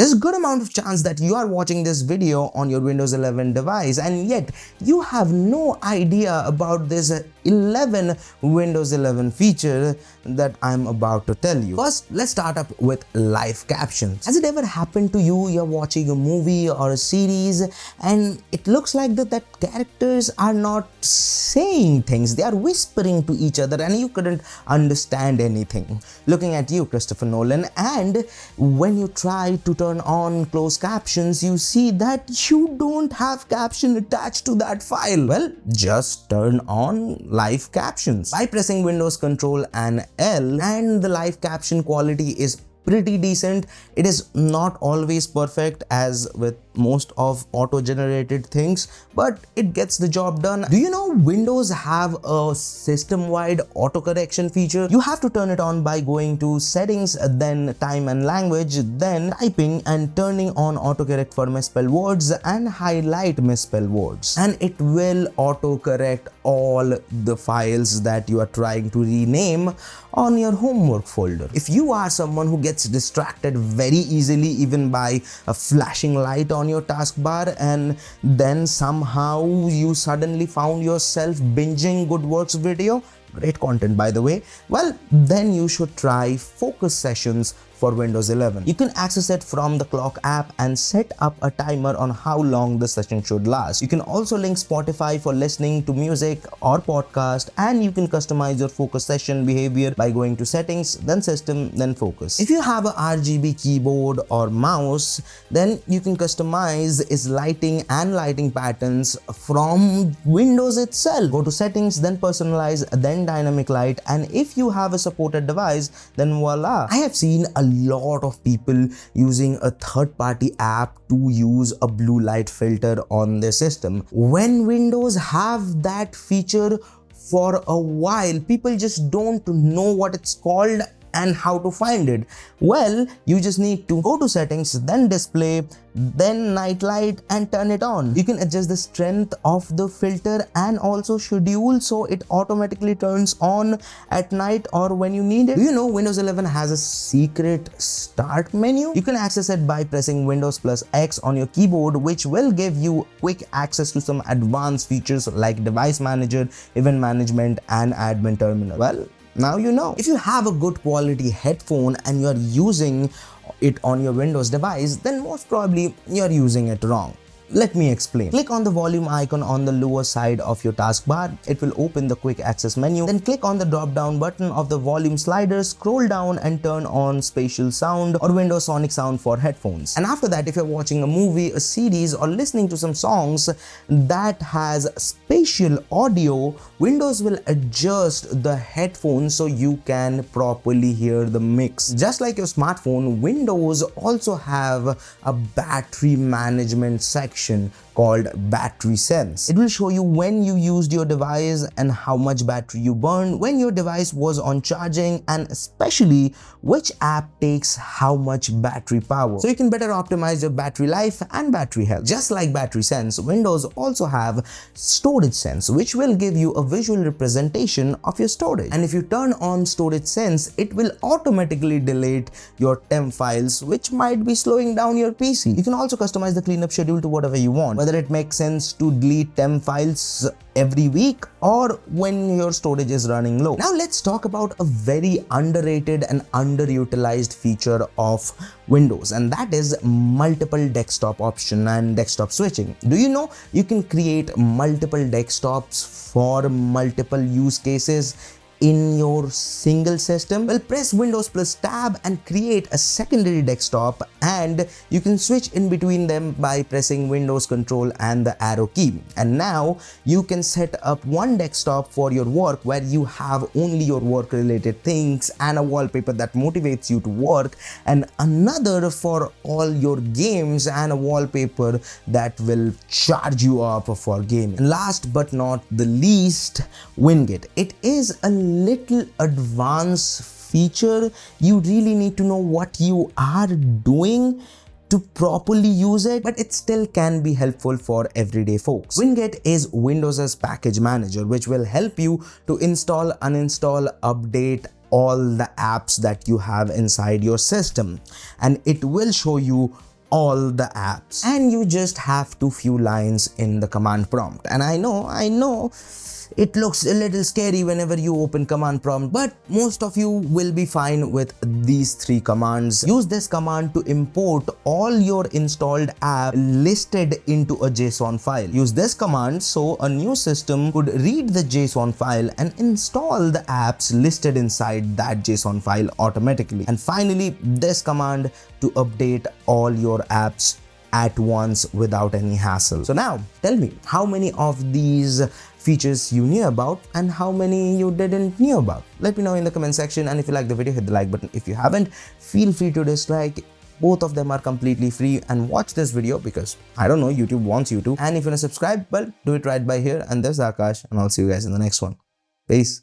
There's a good amount of chance that you are watching this video on your Windows 11 device and yet you have no idea about this 11 Windows 11 feature that I'm about to tell you. First, let's start up with live captions. Has it ever happened to you? You're watching a movie or a series and it looks like that characters are not saying things, they are whispering to each other and you couldn't understand anything. Looking at you, Christopher Nolan, and when you try to turn on closed captions, you see that you don't have caption attached to that file. Well, just turn on live captions by pressing Windows Control and L, and the live caption quality is pretty decent. It is not always perfect as with most of auto-generated things, but it gets the job done. Do you know Windows have a system-wide auto-correction feature? You have to turn it on by going to settings, then time and language, then typing and turning on autocorrect for misspelled words and highlight misspelled words, and it will auto-correct all the files that you are trying to rename on your homework folder. If you are someone who gets distracted very easily even by a flashing light on your taskbar and then somehow you suddenly found yourself binging Good Works video, great content by the way, well then you should try focus sessions for Windows 11. You can access it from the clock app and set up a timer on how long the session should last. You can also link Spotify for listening to music or podcast, and you can customize your focus session behavior by going to settings, then system, then focus. If you have a RGB keyboard or mouse, then you can customize its lighting and lighting patterns from Windows itself. Go to settings, then personalize, then dynamic light, and if you have a supported device, then voila. I have seen a lot of people using a third-party app to use a blue light filter on their system. When Windows have that feature for a while, people just don't know what it's called and how to find it. Well, you just need to go to settings, then display, then night light and turn it on. You can adjust the strength of the filter and also schedule so it automatically turns on at night or when you need it. Do you know Windows 11 has a secret start menu? You can access it by pressing Windows plus X on your keyboard, which will give you quick access to some advanced features like device manager, event management and admin terminal. Well, now you know. If you have a good quality headphone and you are using it on your Windows device, then most probably you are using it wrong. Let me explain. Click on the volume icon on the lower side of your taskbar. It will open the quick access menu. Then click on the drop down button of the volume slider, scroll down and turn on spatial sound or Windows Sonic sound for headphones. And after that, if you're watching a movie, a series or listening to some songs that has spatial audio, Windows will adjust the headphones so you can properly hear the mix. Just like your smartphone, Windows also have a battery management section called Battery Sense. It will show you when you used your device and how much battery you burned, when your device was on charging, and especially which app takes how much battery power. So you can better optimize your battery life and battery health. Just like Battery Sense, Windows also have Storage Sense, which will give you a visual representation of your storage. And if you turn on Storage Sense, it will automatically delete your temp files, which might be slowing down your PC. You can also customize the cleanup schedule to whatever you want, whether it makes sense to delete temp files every week or when your storage is running low. Now let's talk about a very underrated and underutilized feature of Windows, and that is multiple desktop option and desktop switching. Do you know you can create multiple desktops for multiple use cases in your single system? Well, press Windows plus tab and create a secondary desktop, and you can switch in between them by pressing Windows Control and the arrow key. And now you can set up one desktop for your work where you have only your work related things and a wallpaper that motivates you to work, and another for all your games and a wallpaper that will charge you up for gaming. And last but not the least, Winget. It is a little advanced feature. You really need to know what you are doing to properly use it, but it still can be helpful for everyday folks. Winget is Windows's package manager, which will help you to install, uninstall, update all the apps that you have inside your system, and it will show you all the apps, and you just have to few lines in the command prompt. And I know it looks a little scary whenever you open command prompt, but most of you will be fine with these 3 commands. Use this command to import all your installed app listed into a JSON file. Use this command so a new system could read the JSON file and install the apps listed inside that JSON file automatically. And finally, this command to update all your apps at once without any hassle. So now tell me, how many of these features you knew about and how many you didn't knew about? Let me know in the comment section, and if you like the video, hit the like button. If you haven't, feel free to dislike. Both of them are completely free, and watch this video because I don't know, YouTube wants you to. And if you want to subscribe, well, do it right by here. And this is Akash, and I'll see you guys in the next one. Peace.